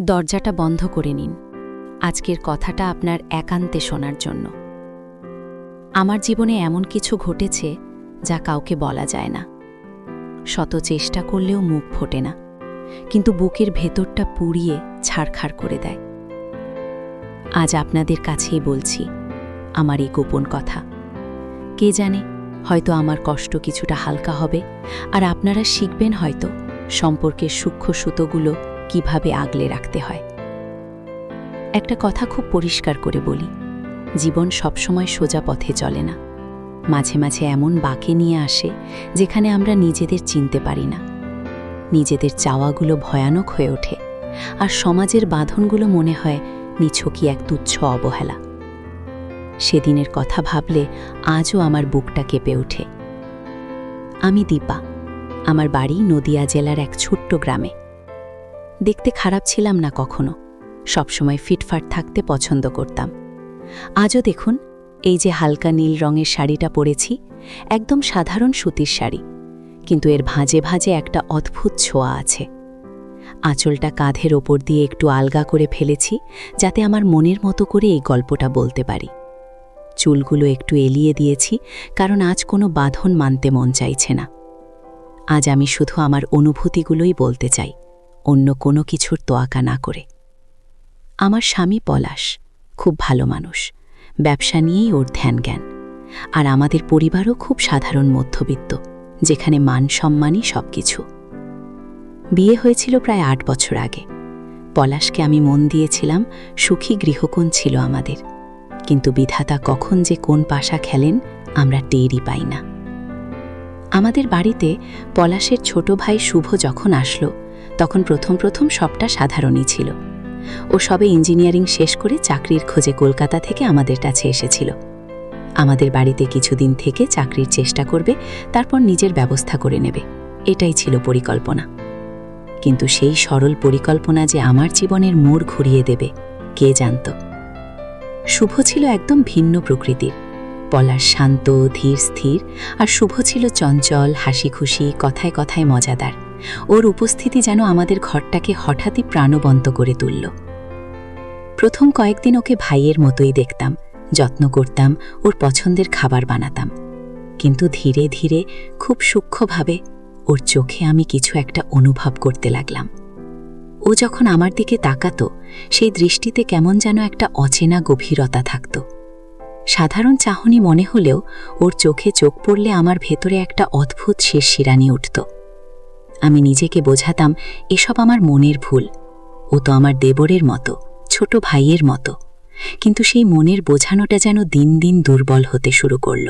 দরজাটা বন্ধ করে নিন। আজকের কথাটা আপনার একান্তে শোনার জন্য। আমার জীবনে এমন কিছু ঘটেছে যা কাউকে বলা যায় না। শত চেষ্টা করলেও মুখ ফোটে না, কিন্তু বুকের ভেতরটা পুড়িয়ে ছাড়খাড় করে দেয়। আজ আপনাদের কাছেই বলছি আমার এই গোপন কথা। কে জানে, হয়তো আমার কষ্ট কিছুটা হালকা হবে, আর আপনারা শিখবেন হয়তো সম্পর্কের সূক্ষ্ম সুতোগুলো কিভাবে আগলে রাখতে হয়। একটা কথা খুব পরিষ্কার করে বলি, জীবন সবসময় সোজা পথে চলে না। মাঝে মাঝে এমন বাঁকে নিয়ে আসে যেখানে আমরা নিজেদের চিনতে পারি না। নিজেদের চাওয়াগুলো ভয়ানক হয়ে ওঠে, আর সমাজের বাঁধনগুলো মনে হয় নিছকই এক তুচ্ছ অবহেলা। সেদিনের কথা ভাবলে আজও আমার বুকটা কেঁপে ওঠে। আমি দীপা, আমার বাড়ি নদিয়া জেলার এক ছোট্ট গ্রামে। দেখতে খারাপ ছিলাম না কখনো, সবসময় ফিটফাট থাকতে পছন্দ করতাম। আজও দেখুন, এই যে হালকা নীল রঙের শাড়িটা পরেছি, একদম সাধারণ সুতির শাড়ি, কিন্তু এর ভাঁজে ভাঁজে একটা অদ্ভুত ছোঁয়া আছে। আঁচলটা কাঁধের ওপর দিয়ে একটু আলগা করে ফেলেছি, যাতে আমার মনের মতো করে এই গল্পটা বলতে পারি। চুলগুলো একটু এলিয়ে দিয়েছি, কারণ আজ কোনো বাঁধন মানতে মন চাইছে না। আজ আমি শুধু আমার অনুভূতিগুলোই বলতে চাই, অন্য কোনো কিছুর তোয়াক্কা না করে। আমার স্বামী পলাশ খুব ভালো মানুষ, ব্যবসা নিয়েই ওর ধ্যান জ্ঞান। আর আমাদের পরিবারও খুব সাধারণ মধ্যবিত্ত, যেখানে মান সম্মানই সব কিছু। বিয়ে হয়েছিল প্রায় 8 বছর আগে। পলাশকে আমি মন দিয়েছিলাম, সুখী গৃহকোণ ছিল আমাদের। কিন্তু বিধাতা কখন যে কোন পাশা খেলেন আমরা টেরই পাই না। আমাদের বাড়িতে পলাশের ছোট ভাই শুভ যখন আসলো, তখন প্রথম সবটা সাধারণই ছিল। ও সবে ইঞ্জিনিয়ারিং শেষ করে চাকরির খোঁজে কলকাতা থেকে আমাদের কাছে এসেছিল। আমাদের বাড়িতে কিছুদিন থেকে চাকরির চেষ্টা করবে, তারপর নিজের ব্যবস্থা করে নেবে, এটাই ছিল পরিকল্পনা। কিন্তু সেই সরল পরিকল্পনা যে আমার জীবনের মোড় ঘুরিয়ে দেবে, কে জানত। শুভ ছিল একদম ভিন্ন প্রকৃতির। পলাশ শান্ত, ধীর স্থির, আর শুভ ছিল চঞ্চল, হাসি খুশি, কথায় কথায় মজাদার। ওর উপস্থিতি যেন আমাদের ঘরটাকে হঠাৎই প্রাণবন্ত করে তুলল। প্রথম কয়েকদিন ওকে ভাইয়ের মতোই দেখতাম, যত্ন করতাম, ওর পছন্দের খাবার বানাতাম। কিন্তু ধীরে ধীরে, খুব সূক্ষ্মভাবে, ওর চোখে আমি কিছু একটা অনুভব করতে লাগলাম। ও যখন আমার দিকে তাকাতো, সেই দৃষ্টিতে কেমন যেন একটা অচেনা গভীরতা থাকত। সাধারণ চাহনি মনে হলেও ওর চোখে চোখ পড়লে আমার ভেতরে একটা অদ্ভুত শিরশিরানি উঠত। আমি নিজেকে বোঝাতাম, এসব আমার মনের ভুল। ও তো আমার দেবরের মতো, ছোট ভাইয়ের মতো। কিন্তু সেই মনের বোঝানোটা যেন দিন দিন দুর্বল হতে শুরু করল।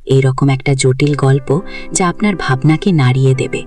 এইরকম একটা জটিল গল্প যা আপনার ভাবনাকে নাড়িয়ে দেবে।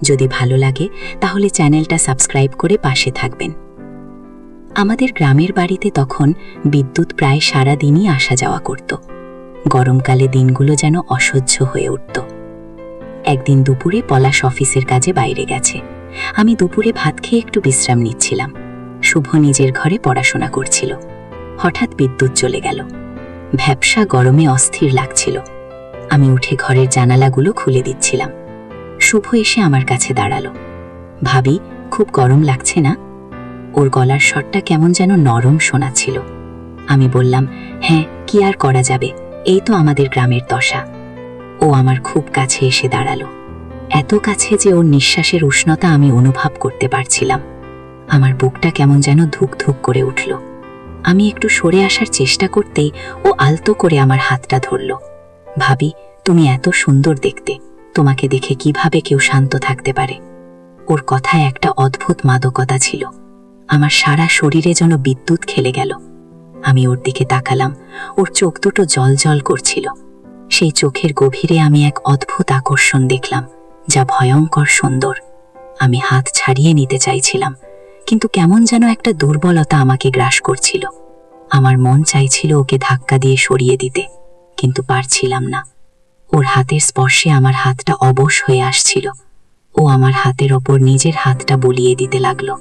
যদি ভালো লাগে তাহলে চ্যানেলটা সাবস্ক্রাইব করে পাশে থাকবেন। আমাদের গ্রামের বাড়িতে তখন বিদ্যুৎ প্রায় সারা দিনই আসা যাওয়া করত। গরমকালে দিনগুলো যেন অসহ্য হয়ে উঠত। একদিন দুপুরে পলাশ অফিসের কাজে বাইরে গেছে। আমি দুপুরে ভাত খেয়ে একটু বিশ্রাম নিচ্ছিলাম। শুভ নিজের ঘরে পড়াশোনা করছিল। হঠাৎ বিদ্যুৎ চলে গেল। ভ্যাপসা গরমে অস্থির লাগছিল। আমি উঠে ঘরের জানালাগুলো খুলে দিচ্ছিলাম। শুভ এসে আমার কাছে দাঁড়ালো। ভাবি, খুব গরম লাগছে না? ওর গলার স্বরটা কেমন যেন নরম শোনাচ্ছিল। আমি বললাম, হ্যাঁ, কি আর করা যাবে, এই তো আমাদের গ্রামের দশা। ও আমার খুব কাছে এসে দাঁড়ালো, এত কাছে যে ওর নিঃশ্বাসের উষ্ণতা আমি অনুভব করতে পারছিলাম। আমার বুকটা কেমন যেন ধুক ধুক করে উঠল। আমি একটু সরে আসার চেষ্টা করতেই ও আলতো করে আমার হাতটা ধরল। ভাবি, তুমি এত সুন্দর দেখতে, তোমাকে দেখে কিভাবে কেউ শান্ত থাকতে পারে? ওর কথায় একটা অদ্ভুত মাদকতা ছিল। আমার সারা শরীরে যেন বিদ্যুৎ খেলে গেল। আমি ওর দিকে তাকালাম। ওর চোখ দুটো জল জল করছিল। সেই চোখের গভীরে আমি এক অদ্ভুত আকর্ষণ দেখলাম, যা ভয়ঙ্কর সুন্দর। আমি হাত ছাড়িয়ে নিতে চাইছিলাম, কিন্তু কেমন যেন একটা দুর্বলতা আমাকে গ্রাস করছিল। আমার মন চাইছিল ওকে ধাক্কা দিয়ে সরিয়ে দিতে, কিন্তু পারছিলাম না। ওর হাতের স্পর্শে আমার হাতটা অবশ হয়ে আসছিল। ও আমার হাতের ওপর নিজের হাতটা বুলিয়ে দিতে লাগলো।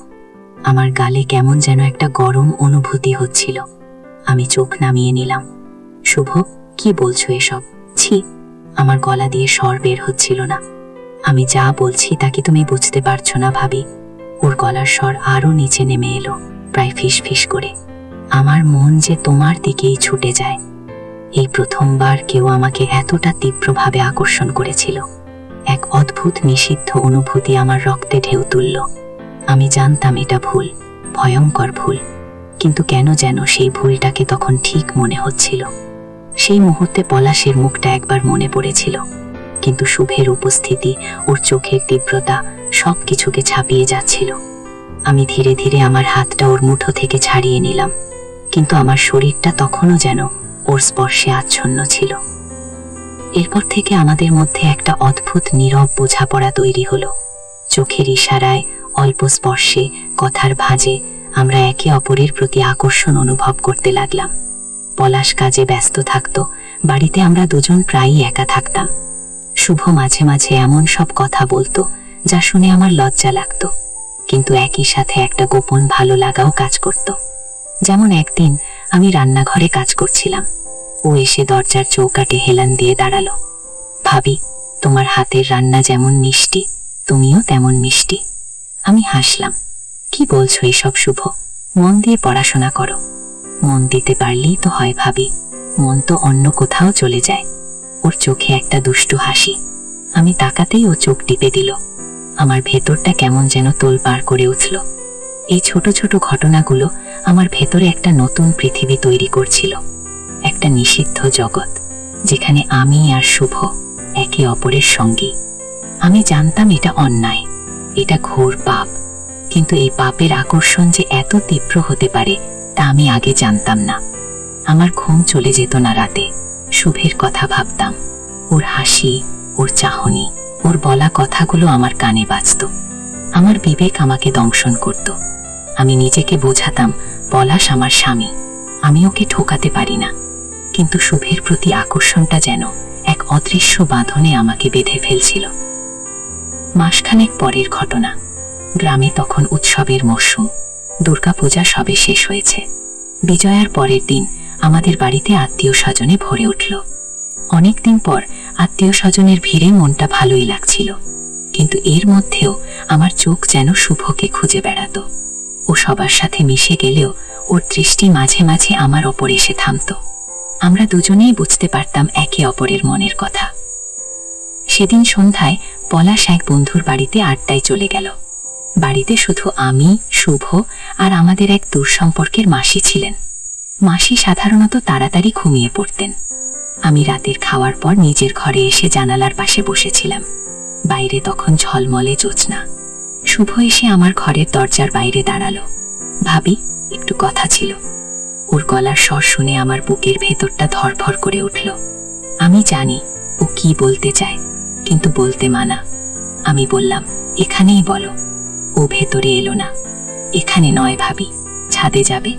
আমার গালে কেমন যেন একটা গরম অনুভূতি হচ্ছিল। আমি চোখ নামিয়ে নিলাম। শুভ, কি বলছো এসব? ছি! আমার গলা দিয়ে স্বর বের হচ্ছিল না। আমি যা বলছি তা কি তুমি বুঝতে পারছো না ভাবি? ওর গলার স্বর আরো নিচে নেমে এলো, প্রায় ফিস ফিস করে। আমার মন যে তোমার দিকেই ছুটে যায়। এই প্রথমবার কেউ আমাকে এতটা তীব্রভাবে আকর্ষণ করেছিল। এক অদ্ভুত নিষিদ্ধ অনুভূতি আমার রক্তে ঢেউ তুলল। আমি জানতাম এটা ভুল, ভয়ঙ্কর ভুল, কিন্তু কেন যেন সেই ভুলটাকে তখন ঠিক মনে হচ্ছিল। সেই মুহূর্তে পলাশের মুখটা একবার মনে পড়েছিল, কিন্তু শুভের উপস্থিতি, ওর চোখের তীব্রতা সব কিছুকে ছাপিয়ে যাচ্ছিল। আমি ধীরে ধীরে আমার হাতটা ওর মুঠো থেকে ছাড়িয়ে নিলাম, কিন্তু আমার শরীরটা তখনও যেন ওর স্পর্শে আচ্ছন্ন ছিল। এরপর থেকে আমাদের মধ্যে একটা অদ্ভুত নীরব বোঝাপড়া তৈরি হলো। চোখের ইশারায়, অল্প স্পর্শে, কথার ভাঁজে আমরা একে অপরের প্রতি আকর্ষণ অনুভব করতে লাগলাম। পলাশ কাজে ব্যস্ত থাকতো, বাড়িতে আমরা দুজন প্রায়ই একা থাকতাম। শুভ মাঝে মাঝে এমন সব কথা বলতো যা শুনে আমার লজ্জা লাগতো, কিন্তু একই সাথে একটা গোপন ভালো লাগাও কাজ করত। যেমন একদিন আমি রান্নাঘরে কাজ করছিলাম, ও এসে দরজার চৌকাঠে হেলান দিয়ে দাঁড়ালো। ভাবি, তোমার হাতের রান্না যেমন মিষ্টি, তুমিও তেমন মিষ্টি। আমি হাসলাম। কি বলছো এসব শুভ? মন দিয়ে পড়াশোনা করো। মন দিতে পারলেই তো হয় ভাবি, মন তো অন্য কোথাও চলে যায়। ওর চোখে একটা দুষ্টু হাসি। আমি তাকাতেই ও চোখ টিপে দিল। আমার ভেতরটা কেমন যেন তোলপাড় করে উঠল। এই ছোট ছোট ঘটনাগুলো আমার ভেতরে একটা নতুন পৃথিবী তৈরি করছিল, একটা নিষিদ্ধ জগৎ, যেখানে আমি আর শুভ একে অপরের সঙ্গী। আমি জানতাম এটা অন্যায়, এটা ঘোর পাপ, কিন্তু এই পাপের আকর্ষণ যে এত তীব্র হতে পারে তা আমি আগে জানতাম না। আমার ঘুম চলে যেত না রাতে। শুভের কথা ভাবতাম, ওর হাসি, ওর চাহনি, ওর বলা কথাগুলো আমার কানে বাজত। আমার বিবেক আমাকে দংশন করত। আমি নিজেকে বোঝাতাম পলাশ আমার স্বামী, আমি ওকে ঠকাতে পারি না। কিন্তু শুভের প্রতি আকর্ষণটা যেন এক অদৃশ্য বাঁধনে আমাকে বেঁধে ফেলছিল। মাসখানেক পরের ঘটনা। গ্রামে তখন উৎসবের মরশুম। দুর্গাপূজা সবে শেষ হয়েছে। বিজয়ার পরের দিন আমাদের বাড়িতে আত্মীয় স্বজনে ভরে উঠল। অনেকদিন পর আত্মীয় স্বজনের ভিড়ে মনটা ভালোই লাগছিল, কিন্তু এর মধ্যেও আমার চোখ যেন শুভকে খুঁজে বেড়াতো। ও সবার সাথে মিশে গেলেও ওর দৃষ্টি মাঝে মাঝে আমার ওপর এসে থামত। আমরা দুজনেই বুঝতে পারতাম একে অপরের মনের কথা। সেদিন সন্ধ্যায় পলাশ এক বন্ধুর বাড়িতে আড্ডায় চলে গেল। বাড়িতে শুধু আমি, শুভ আর আমাদের এক দূর সম্পর্কের মাসি ছিলেন। মাসি সাধারণত তাড়াতাড়ি ঘুমিয়ে পড়তেন। আমি রাতের খাওয়ার পর নিজের ঘরে এসে জানালার পাশে বসেছিলাম। বাইরে তখন ঝলমলে জ্যোৎস্না। শুভ এসে আমার ঘরের দরজার বাইরে দাঁড়ালো। ভাবি, একটু কথা ছিল। ওর গলার স্বর শুনে আমার বুকের ভেতরটা ধরফর করে উঠল। আমি জানি ও কি বলতে চায়, কিন্তু বলতে মানা। আমি বললাম, এখানেই বলো। ও ভেতরে এলো না। এখানে নয় ভাবি, ছাদে যাবে।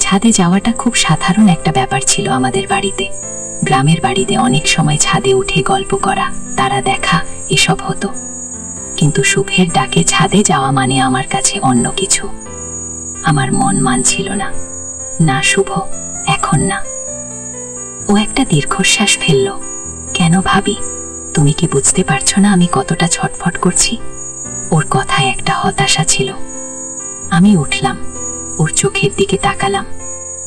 ছাদে যাওয়াটা খুব সাধারণ একটা ব্যাপার ছিল আমাদের বাড়িতে। গ্রামের বাড়িতে অনেক সময় ছাদে উঠে গল্প করা, তারা দেখা, এসব হতো। কিন্তু শুভের ডাকে ছাদে যাওয়া মানে আমার কাছে অন্য কিছু। আমার মন মানছিল না। না শুভ, এখন না। ও একটা দীর্ঘশ্বাস ফেলল। কেন ভাবি? তুমি কি বুঝতে পারছো না আমি কতটা ছটফট করছি? ওর কথায় একটা হতাশা ছিল। আমি উঠলাম, ওর চোখের দিকে তাকালাম।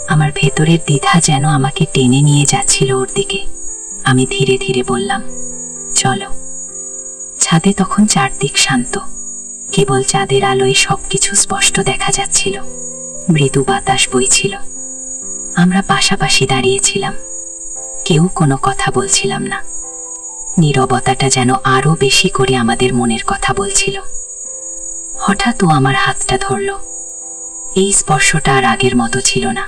আমার ভেতরের দ্বিধা যেন আমাকে টেনে নিয়ে যাচ্ছিল ওর দিকে। আমি ধীরে ধীরে বললাম, চলো। ছাদে তখন চারদিক শান্ত, কেবল চাঁদের আলোয় সবকিছু স্পষ্ট দেখা যাচ্ছিল। মৃদু বাতাস বইছিল। আমরা পাশাপাশি দাঁড়িয়েছিলাম, কেউ কোনো কথা বলছিলাম না। নীরবতাটা যেন আরো বেশি করে আমাদের মনের কথা বলছিল। হঠাৎ ও আমার হাতটা ধরল। এই স্পর্শটা আর আগের মতো ছিল না।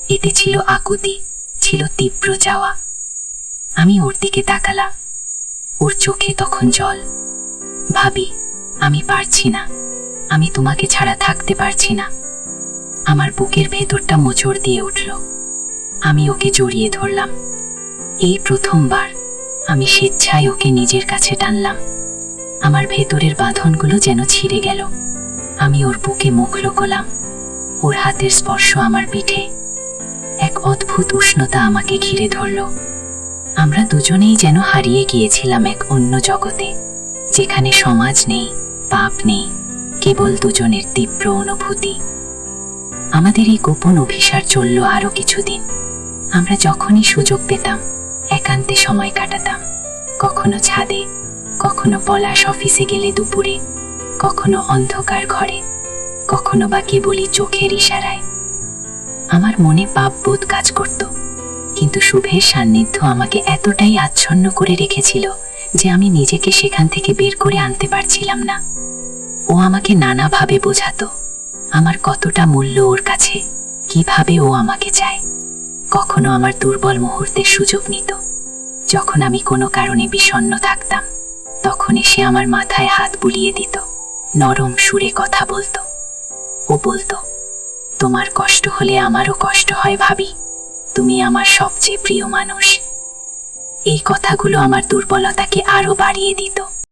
এতে ছিল আকুতি, ছিল তীব্র যাওয়া। আমি ওর দিকে তাকালাম। ওর চোখে তখন জল। ভাবি, আমি পারছি না। আমি তোমাকে ছাড়া থাকতে পারছি না। আমার বুকের ভেতরটা মোচড় দিয়ে উঠল। আমি ওকে জড়িয়ে ধরলাম। এই প্রথমবার আমি স্বেচ্ছায় ওকে নিজের কাছে টানলাম। আমার ভেতরের বাঁধনগুলো যেন ছিঁড়ে গেল। আমি ওর বুকে মুখ লুকোলাম। ওর হাতের স্পর্শ আমার পিঠে। এক অদ্ভুত উষ্ণতা আমাকে ঘিরে ধরল। আমরা দুজনেই যেন হারিয়ে গিয়েছিলাম এক অন্য জগতে, যেখানে সমাজ নেই, পাপ নেই, কেবল দুজনের তীব্র অনুভূতি। আমাদের এই গোপন অভিসার চলল আরো কিছুদিন। আমরা যখনই সুযোগ পেতাম একান্তে সময় কাটাতাম, কখনো ছাদে, কখনো পলাশ অফিসে গেলে দুপুরে, কখনো অন্ধকার ঘরে, কখনো বা কেবলই চোখের ইশারায়। আমার মনে পাপবোধ কাজ করত, কিন্তু শুভের সান্নিধ্য আমাকে এতটাই আচ্ছন্ন করে রেখেছিল যে আমি নিজেকে সেখান থেকে বের করে আনতে পারছিলাম না। ও আমাকে নানাভাবে বোঝাতো আমার কতটা মূল্য ওর কাছে, কিভাবে ও আমাকে চায়। কখনো আমার দুর্বল মুহূর্তের সুযোগ নিত। যখন আমি কোনো কারণে বিষণ্ণ থাকতাম তখন এসে আমার মাথায় হাত বুলিয়ে দিত, নরম সুরে কথা বলতো। ও বলতো, তোমার কষ্ট হলে আমারও কষ্ট হয় ভাবি, তুমি আমার সবচেয়ে প্রিয় মানুষ। এই কথাগুলো আমার দুর্বলতাকে আরো বাড়িয়ে দিত।